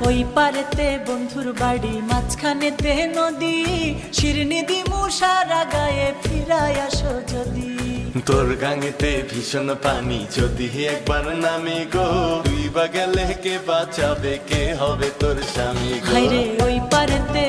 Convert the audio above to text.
ওই পারেতে বন্ধুর বাড়ি, মাঝখানেতে নদী, শিরনি দিমু সারা গায়ে, ফিরায় আসো যদি। তোর গাঙেতে ভীষণ পানি, যদি একবার নামি গো, তুই বা গেলে কে বাঁচাবে, কে হবে তোর স্বামী গো। হায়রে ওই পারেতে